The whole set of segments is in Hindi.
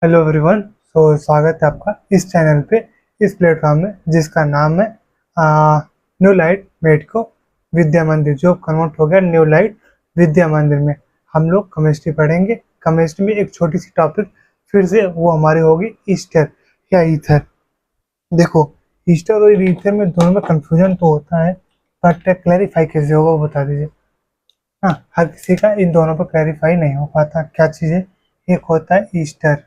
Hello everyone. स्वागत है आपका इस चैनल पे, इस प्लेटफॉर्म में जिसका नाम है न्यू लाइट मेडिको विद्या मंदिर, जो कन्वर्ट हो गया न्यू लाइट विद्या मंदिर में। हम लोग केमिस्ट्री पढ़ेंगे। केमिस्ट्री में एक छोटी सी टॉपिक फिर से वो हमारी होगी ईस्टर या ईथर। देखो, ईस्टर और ईथर में दोनों में कंफ्यूजन तो होता है, बट क्लैरिफाई कैसे होगा वो बता दीजिए। हाँ, हर किसी का इन दोनों पर क्लैरिफाई नहीं हो पाता। क्या चीज़ है? एक होता है ईस्टर,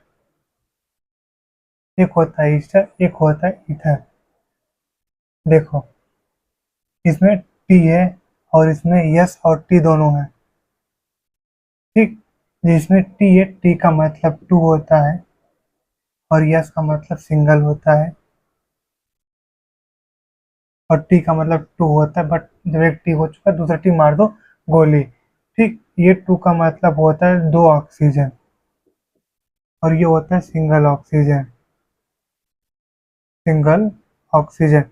एक होता है ईस्टर, एक होता है ईथर। देखो, इसमें टी है और इसमें यस और टी दोनों है। ठीक, जिसमें टी है, टी का मतलब टू होता है और यस का मतलब सिंगल होता है, और टी का मतलब टू होता है। बट जब एक टी हो चुका है, दूसरा टी मार दो, गोली। ठीक, ये टू का मतलब होता है दो ऑक्सीजन, और ये होता है single oxygen, single oxygen.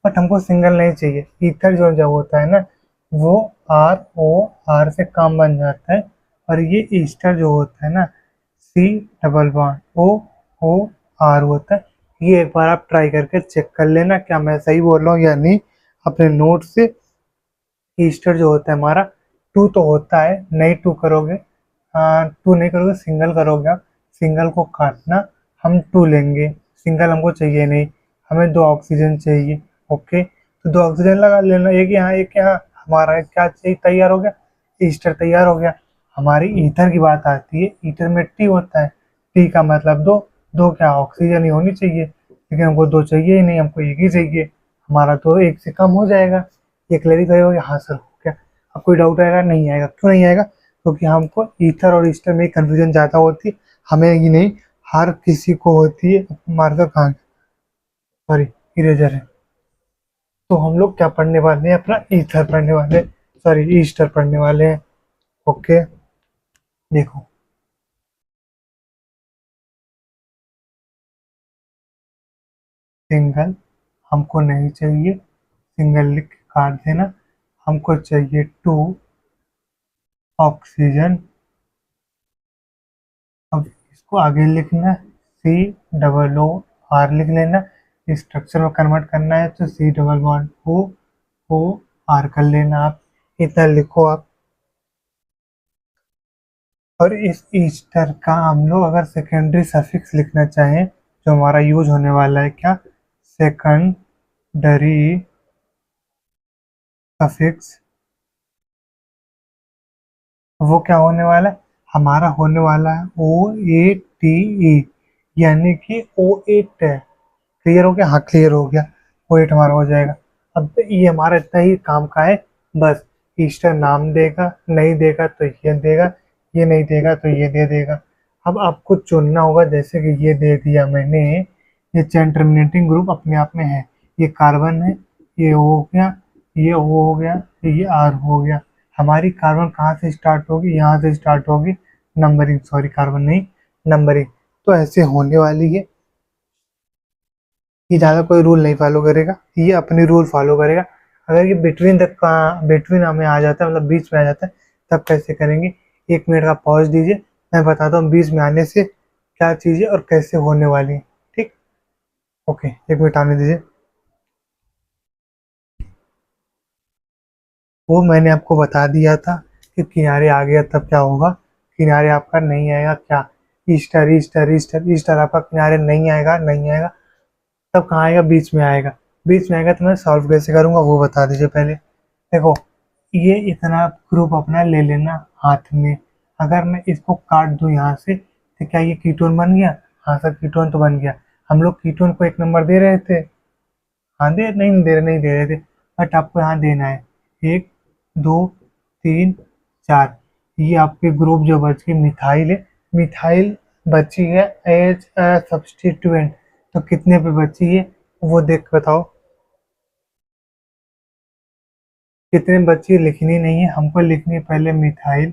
But हमको सिंगल नहीं चाहिए। ईथर जो जब होता है ना, वो आर ओ आर से काम बन जाता है, और ये ईस्टर जो होता है ना, C double bond O O R होता है। ये एक बार आप ट्राई करके चेक कर लेना, क्या मैं सही बोल रहा हूँ या नहीं, अपने नोट से। ईस्टर जो होता है हमारा, टू तो होता है, नहीं टू करोगे, टू नहीं करोगे, सिंगल करोगे आप। सिंगल को काटना, हम टू लेंगे। सिंगल हमको चाहिए नहीं, हमें दो ऑक्सीजन चाहिए। ओके, तो दो ऑक्सीजन लगा लेना, एक यहाँ एक यहाँ। हमारा क्या चाहिए? तैयार हो गया, ईस्टर तैयार हो गया। हमारी ईथर की बात आती है। ईथर में टी होता है, टी का मतलब दो। दो क्या, ऑक्सीजन ही होनी चाहिए, लेकिन हमको दो चाहिए ही नहीं, हमको एक ही चाहिए। हमारा तो एक से कम हो जाएगा। ये क्लैरिफाई हो गया? हाँ सर, हो गया। अब कोई डाउट आएगा? नहीं आएगा। क्यों नहीं आएगा? क्योंकि हमको ईथर और ईस्टर में कन्फ्यूजन ज़्यादा होती है, हमें ही नहीं, हर किसी को होती है। मार्कर कहाँ? सॉरी, इरेजर है। तो हम लोग क्या पढ़ने वाले हैं? अपना ईथर पढ़ने वाले हैं, सॉरी ईस्टर पढ़ने वाले हैं। ओके, देखो, सिंगल हमको नहीं चाहिए, सिंगल लिख के काट देना। हमको चाहिए टू ऑक्सीजन। अब इसको आगे लिखना, सी डबल ओ आर लिख लेना। स्ट्रक्चर में कन्वर्ट करना है तो C double bond O R कर लेना। आप इतना लिखो आप। और इस ईस्टर का हम लोग अगर सेकेंडरी सफिक्स लिखना चाहें, जो हमारा यूज होने वाला है, क्या? Secondary suffix. वो क्या होने वाला है? हमारा होने वाला है ओ ए टी ई, यानी कि ओ एट है। क्लियर हो गया? हाँ, क्लियर हो गया। वो एट हमारा हो जाएगा। अब ये हमारा इतना ही काम का है, बस। ईस्टर नाम देगा, नहीं देगा तो ये देगा, ये नहीं देगा तो ये दे देगा। अब आपको चुनना होगा, जैसे कि ये दे दिया मैंने। ये चेन टर्मिनेटिंग ग्रुप अपने आप में है, ये कार्बन है, ये O हो गया, ये O हो गया, ये R हो गया। हमारी कार्बन कहाँ से स्टार्ट होगी? यहाँ से स्टार्ट होगी। नंबरिंग, सॉरी कार्बन नहीं, नंबरिंग। तो ऐसे होने वाली है। ये ज़्यादा कोई रूल नहीं फॉलो करेगा, ये अपनी रूल फॉलो करेगा। अगर ये बिटवीन द बिटवीन हमें आ जाता है, मतलब बीच में आ जाता है, तब कैसे करेंगे? एक मिनट का पॉज दीजिए, मैं बताता हूँ बीच में आने से क्या चीज़ें और कैसे होने वाली है। ठीक, ओके, एक मिनट आने दीजिए। वो मैंने आपको बता दिया था कि किनारे आ गया तब क्या होगा। किनारे आपका नहीं आएगा, क्या? ईस्टर ईस्टर ईस्टर ईस्टर आपका किनारे नहीं आएगा, नहीं आएगा। तब कहाँ आएगा? बीच में आएगा। बीच में आएगा तो मैं सॉल्व कैसे करूँगा वो बता दीजिए पहले। देखो, ये इतना ग्रुप अपना ले लेना हाथ में। अगर मैं इसको काट दूं यहाँ से, तो क्या ये कीटोन बन गया? हाँ सर, कीटोन तो बन गया। हम लोग कीटोन को एक नंबर दे रहे थे। हाँ, दे नहीं दे रहे, नहीं दे रहे थे, बट आपको यहाँ देना है। एक, दो, तीन, चार। ये आपके ग्रुप जो बच गए, मिथाइल है। मिथाइल बची है एज सब्सटीट्यूएंट। तो कितने पे बची है वो देख के बताओ। कितने बची है लिखनी नहीं है, हमको लिखनी है पहले मिथाइल।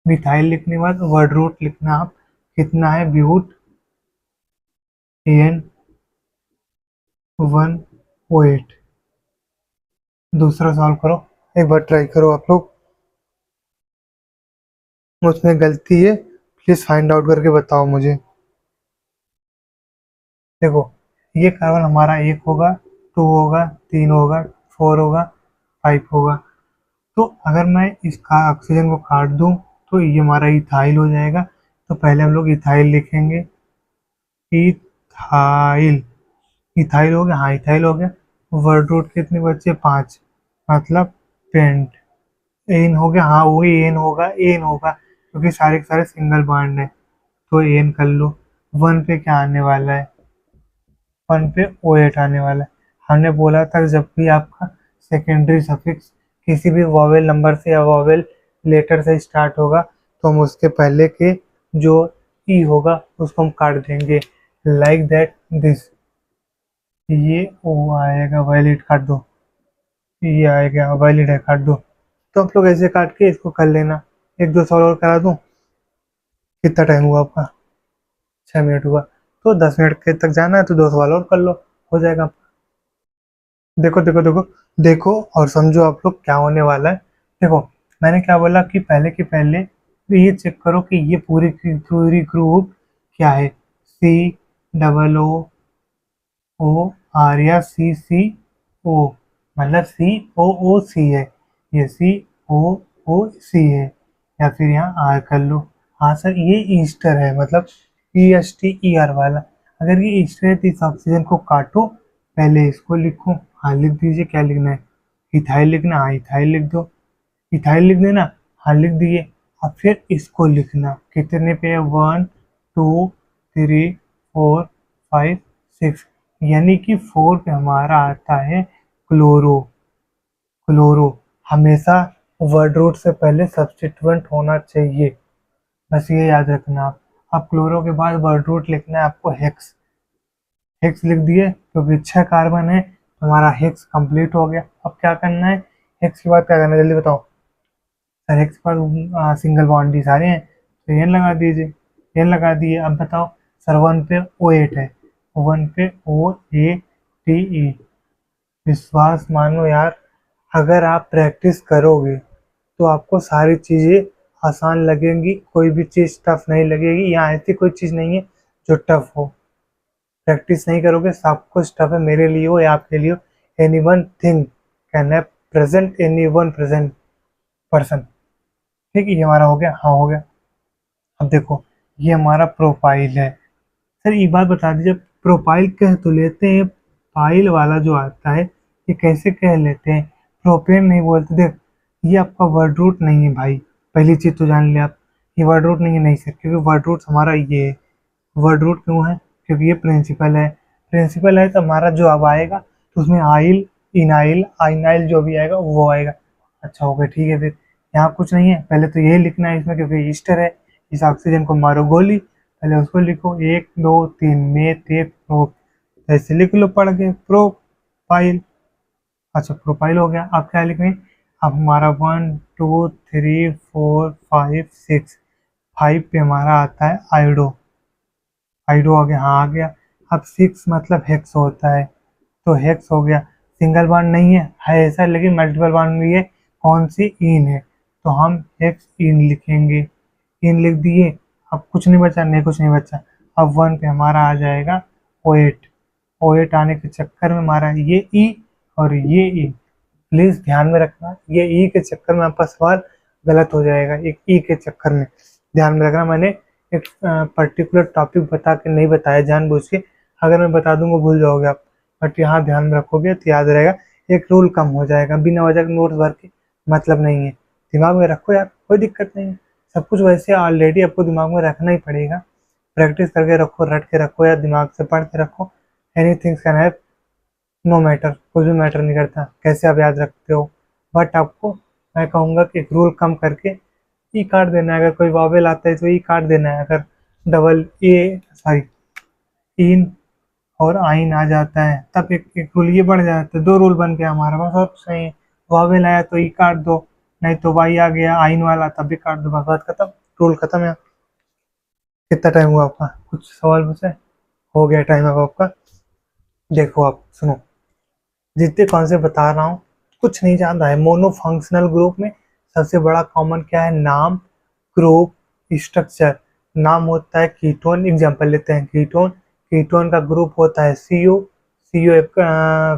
मिथाइल लिखने के बाद वर्ड रूट लिखना आप, कितना है? ब्यूट एन 108। दूसरा सॉल्व करो, एक बार ट्राई करो आप लोग। उसमें गलती है, प्लीज फाइंड आउट करके बताओ मुझे। देखो, ये कार्बन हमारा एक होगा, टू होगा, तीन होगा, फोर होगा, फाइव होगा। तो अगर मैं इसका ऑक्सीजन को काट दूं तो ये हमारा इथाइल हो जाएगा। तो पहले हम लोग इथाइल लिखेंगे। इथाइल, इथाइल हो गया, हाँ इथाइल हो गया। वर्ड रूट कितने बचे, 5, मतलब पेंट। एन हो गया, हाँ वही एन होगा, एन होगा क्योंकि सारे के सारे सिंगल बॉन्ड है। तो एन कर लो। वन पे क्या आने वाला है, वन पे ओ एट आने वाला है। हमने बोला था जब भी आपका सेकेंडरी सफिक्स किसी भी वॉवेल नंबर से या वॉवेल लेटर से स्टार्ट होगा तो हम उसके पहले के जो ई होगा उसको हम काट देंगे, लाइक दैट दिस। ये ओ आएगा, वैलिड काट दो। ये आएगा, वैलिड है, काट दो। तो आप लोग ऐसे काट के इसको कर लेना। एक दो सवाल और करा दूं। कितना टाइम हुआ आपका, 6 मिनट हुआ। तो 10 मिनट के तक जाना है तो दो सवाल और कर लो, हो जाएगा। देखो देखो देखो, देखो और समझो आप लोग क्या होने वाला है। देखो, मैंने क्या बोला कि पहले के पहले तो ये चेक करो कि ये पूरी की पूरी ग्रुप क्या है। C double O O are या सी सी ओ, मतलब सी ओ ओ सी है, ये सी ओ ओ सी है, या फिर यहाँ आर कर लो। हाँ सर, ये ईस्टर है, मतलब E S T E R वाला। अगर ये ईस्टर है तो इस ऑक्सीजन को काटो, पहले इसको लिखो। हाँ लिख दीजिए, क्या लिखना है, इथाइल लिखना, हाँ इथाइल लिख दो। इथाइल लिख देना, हाँ लिख दिए। अब फिर इसको लिखना, कितने पे है, 1 2 3 4 5 6, यानी कि 4 पे हमारा आता है क्लोरो। क्लोरो हमेशा वर्ड रूट से पहले सब्स्टिट्यूएंट होना चाहिए, बस ये याद रखना आप। अब क्लोरो के बाद वर्ड रूट लिखना है आपको हेक्स। हेक्स लिख दिए क्योंकि 6 कार्बन है, हमारा हेक्स कंप्लीट हो गया। अब क्या करना है, हेक्स के बाद क्या करना है जल्दी बताओ। सर हेक्स के बाद सिंगल बॉन्ड ही सारे हैं तो एन लगा दीजिए। एन लगा दिए। अब बताओ सर, वन पे ओ एट है, वन पे ओ ए टी ई। विश्वास मानो यार, अगर आप प्रैक्टिस करोगे तो आपको सारी चीज़ें आसान लगेंगी, कोई भी चीज़ टफ नहीं लगेगी। यहाँ ऐसी कोई चीज़ नहीं है जो टफ हो। प्रैक्टिस नहीं करोगे सब कुछ टफ है, मेरे लिए हो या आपके लिए हो। Any one thing can have present any one present person. ठीक है, ये हमारा हो गया, हाँ हो गया। अब देखो, ये हमारा प्रोफाइल है। सर एक बात बता दीजिए, प्रोफाइल कह तो लेते हैं, फाइल वाला जो आता है ये कैसे कह लेते हैं, प्रोपेन नहीं बोलते। देख, ये आपका वर्ड रूट नहीं है भाई, पहली चीज़ तो जान ले आप। ये वर्ड रूट नहीं है, नहीं सर, क्योंकि वर्ड रूट हमारा ये है। वर्ड रूट क्यों है, क्योंकि ये प्रिंसिपल है। प्रिंसिपल है तो हमारा जो अब आएगा तो उसमें आइल, इनाइल, आइनाइल जो भी आएगा वो आएगा। अच्छा हो गया, ठीक है। फिर यहाँ कुछ नहीं है, पहले तो यही लिखना है इसमें क्योंकि ईस्टर है। इस ऑक्सीजन को मारो गोली, पहले उसको लिखो, 1 2 3 में ते प्रो, ऐसे लिख लो पढ़ के, प्रोपाइल। अच्छा प्रोपाइल हो गया। अब क्या लिखेंगे, अब हमारा 1 2 3 4 5 6, 5 पे हमारा आता है आयोडो। आयोडो आ गया, हाँ आ गया। अब 6 मतलब हेक्स होता है, तो हेक्स हो गया। सिंगल बॉन्ड नहीं है ऐसा, लेकिन मल्टीपल बॉन्ड भी है। कौन सी, इन है, तो हम हेक्स इन लिखेंगे। इन लिख दिए। अब कुछ नहीं बचा, नहीं कुछ नहीं बचा। अब वन पे हमारा आ जाएगा ओ एट। ओ एट आने के चक्कर में हमारा ये ई और ये ई, प्लीज ध्यान में रखना, ये ई के चक्कर में आपका सवाल गलत हो जाएगा। एक ई के चक्कर में ध्यान में रखना, मैंने एक पर्टिकुलर टॉपिक बता के नहीं बताया जानबूझ के। अगर मैं बता दूंगा भूल जाओगे आप, बट यहाँ ध्यान में रखोगे तो याद रहेगा। एक रूल कम हो जाएगा, बिना वजह के नोट्स भर के मतलब नहीं है। दिमाग में रखो यार, कोई दिक्कत नहीं है। सब कुछ वैसे ऑलरेडी आपको दिमाग में रखना ही पड़ेगा। प्रैक्टिस करके रखो, रट के रखो या दिमाग से पढ़ के रखो। Any things can have, no matter, कुछ भी मैटर नहीं करता कैसे आप याद रखते हो। बट आपको मैं कहूँगा कि एक रूल कम करके ई काट देना है। अगर कोई वावेल आता है तो ई काट देना है। अगर डबल ए सॉरी इन और आइन आ जाता है तब एक रूल ये बढ़ जाता है, दो रूल बन गया हमारा, बस और कुछ नहीं है। वावेल आया तो ई काट दो, नहीं तो वाई आ गया आइन वाला तब भी काट दो, बस बात खत्म, रूल खत्म है। कितना टाइम हुआ आपका, कुछ सवाल पूछे, हो गया टाइम अब आपका। देखो आप सुनो, जितने कॉन्सेप्ट बता रहा हूँ कुछ नहीं जानता है। मोनो फंक्शनल ग्रुप में सबसे बड़ा कॉमन क्या है, नाम, ग्रुप, स्ट्रक्चर। नाम होता है कीटोन, एग्जांपल लेते हैं कीटोन, कीटोन का ग्रुप होता है सीओ, सीओ एक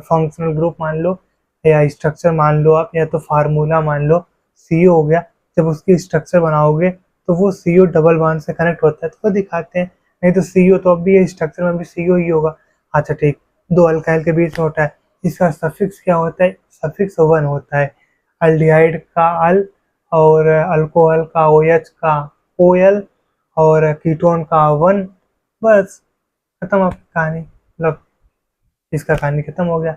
फंक्शनल ग्रुप मान लो या स्ट्रक्चर मान लो आप, या तो फार्मूला मान लो, सीओ हो गया। जब उसकी स्ट्रक्चर बनाओगे तो वो सीओ डबल बॉन्ड से कनेक्ट होता है तो वो दिखाते हैं, नहीं तो सीओ तो अब भी ये स्ट्रक्चर में भी सीओ ही होगा। अच्छा ठीक, दो अल्काइल के बीच में होता है, इसका सफिक्स क्या होता है, सफिक्स वन होता है। अल्डिहाइड का अल, और अल्कोहल का ओ एच का ओ एल, और कीटोन का वन, बस खत्म आपकी कहानी, मतलब इसका कहानी खत्म हो गया।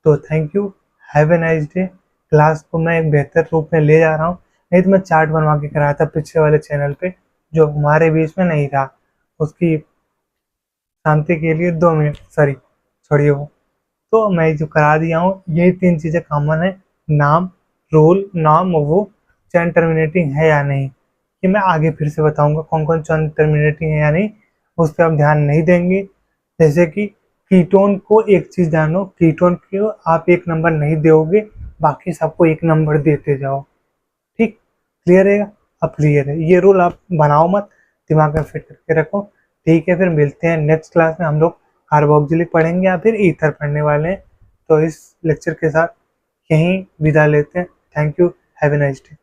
तो thank you, have a nice day. Class को मैं एक बेहतर रूप में ले जा रहा हूँ, नहीं तो मैं चार्ट बनवा के कराया था पिछले वाले चैनल पे जो हमारे बीच में नहीं था, उसकी शांति के लिए 2 मिनट, सॉरी छोड़िए वो, तो मैं जो करा दिया हूँ यही 3 चीज़ें कॉमन है, नाम, रोल, नाम, वो चैन टर्मिनेटिंग है या नहीं, ये मैं आगे फिर से बताऊंगा कौन कौन चैन टर्मिनेटिंग है या नहीं, उस पर आप ध्यान नहीं देंगे। जैसे कि कीटोन को एक चीज़ जानो, कीटोन को आप 1 नंबर नहीं दोगे, बाकी सबको 1 नंबर देते जाओ, ठीक, क्लियर है? अब क्लियर है, ये रूल आप बनाओ मत, दिमाग में फिट करके रखो। ठीक है, फिर मिलते हैं नेक्स्ट क्लास में, हम लोग कार्बोक्सिलिक पढ़ेंगे या फिर ईथर पढ़ने वाले हैं। तो इस लेक्चर के साथ यहीं विदा लेते हैं। Thank you, have a nice day.